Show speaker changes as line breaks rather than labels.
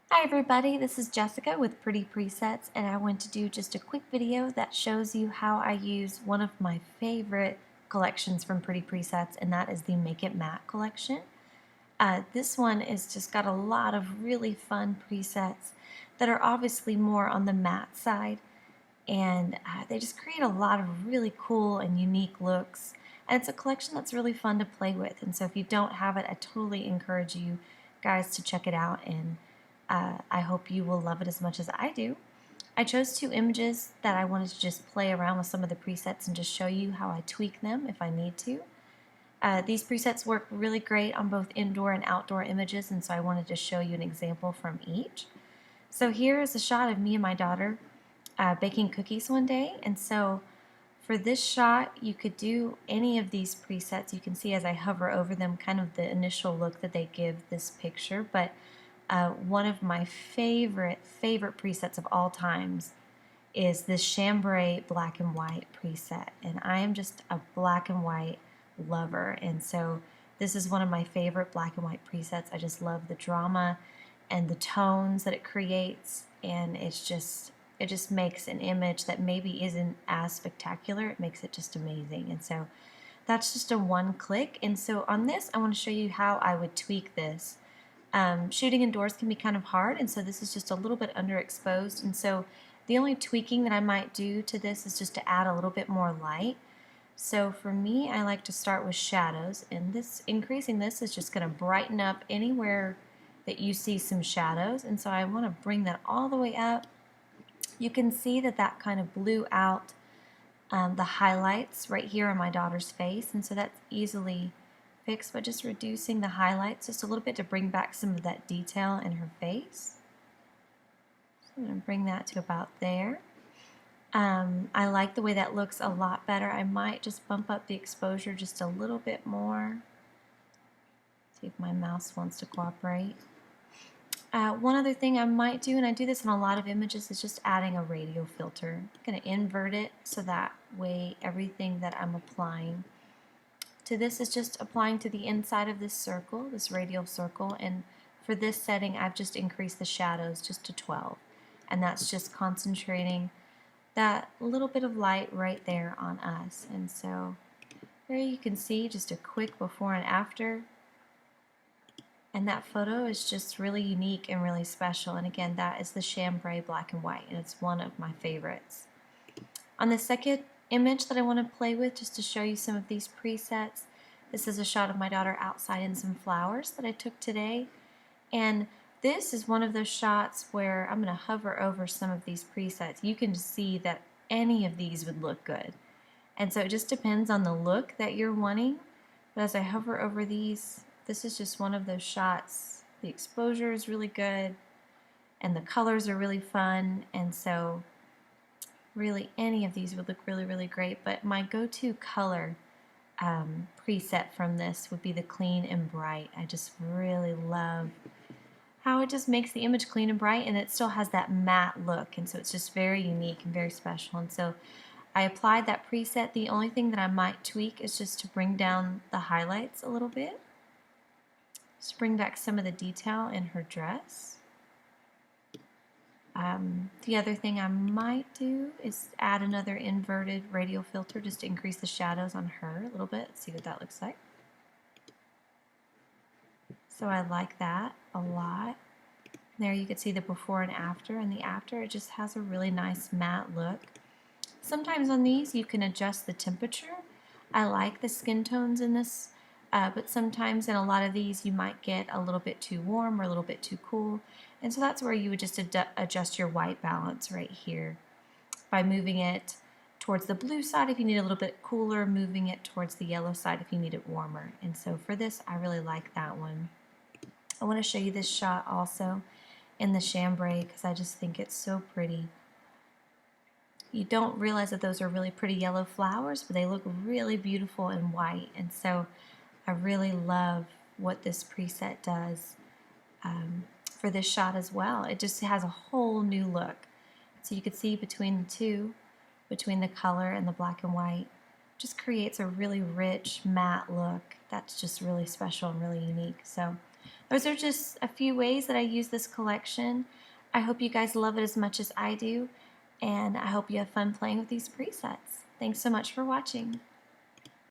Hi everybody, this is Jessica with Pretty Presets, and I want to do just a quick video that shows you how I use one of my favorite collections from Pretty Presets, and that is the Make It Matte collection. This one is just got a lot of really fun presets that are obviously more on the matte side, and they just create a lot of really cool and unique looks. And it's a collection that's really fun to play with, and so if you don't have it, I totally encourage you guys to check it out, and I hope you will love it as much as I do. I chose two images that I wanted to just play around with some of the presets and just show you how I tweak them if I need to. These presets work really great on both indoor and outdoor images, and so I wanted to show you an example from each. So here is a shot of me and my daughter baking cookies one day, and so for this shot you could do any of these presets. You can see as I hover over them kind of the initial look that they give this picture, but one of my favorite presets of all times is this chambray black and white preset, and I am just a black and white lover, and so this is one of my favorite black and white presets. I just love the drama and the tones that it creates, and it just makes an image that maybe isn't as spectacular. It makes it just amazing, and so that's just a one click. And so on this I want to show you how I would tweak this. Shooting indoors can be kind of hard, and so this is just a little bit underexposed, and so the only tweaking that I might do to this is just to add a little bit more light. So for me, I like to start with shadows, and increasing this is just going to brighten up anywhere that you see some shadows, and so I want to bring that all the way up. You can see that that kind of blew out the highlights right here on my daughter's face, and so that's easily fixed by just reducing the highlights just a little bit to bring back some of that detail in her face. So I'm going to bring that to about there. I like the way that looks a lot better. I might just bump up the exposure just a little bit more. See if my mouse wants to cooperate. One other thing I might do, and I do this in a lot of images, is just adding a radial filter. I'm going to invert it so that way everything that I'm applying to this is just applying to the inside of this circle, this radial circle, and for this setting I've just increased the shadows just to 12, and that's just concentrating that little bit of light right there on us. And so there you can see just a quick before and after, and that photo is just really unique and really special. And again, that is the chambray black and white, and it's one of my favorites. On the second image that I want to play with, just to show you some of these presets, this is a shot of my daughter outside in some flowers that I took today, and this is one of those shots where I'm going to hover over some of these presets. You can see that any of these would look good, and so it just depends on the look that you're wanting. But as I hover over these, this is just one of those shots. The exposure is really good and the colors are really fun, and so really any of these would look really great. But my go-to color preset from this would be the clean and bright. I just really love how it just makes the image clean and bright, and it still has that matte look, and so it's just very unique and very special. And so I applied that preset. The only thing that I might tweak is just to bring down the highlights a little bit, just bring back some of the detail in her dress. The other thing I might do is add another inverted radial filter just to increase the shadows on her a little bit. Let's see what that looks like. So I like that a lot. There you can see the before and after, and the after, it just has a really nice matte look. Sometimes on these you can adjust the temperature. I like the skin tones in this, but sometimes in a lot of these you might get a little bit too warm or a little bit too cool, and so that's where you would just adjust your white balance right here by moving it towards the blue side if you need a little bit cooler, moving it towards the yellow side if you need it warmer. And so for this, I really like that one. I want to show you this shot also in the chambray because I just think it's so pretty. You don't realize that those are really pretty yellow flowers, but they look really beautiful in white, and so I really love what this preset does for this shot as well. It just has a whole new look. So you can see between the two, between the color and the black and white, just creates a really rich matte look that's just really special and really unique. So those are just a few ways that I use this collection. I hope you guys love it as much as I do, and I hope you have fun playing with these presets. Thanks so much for watching.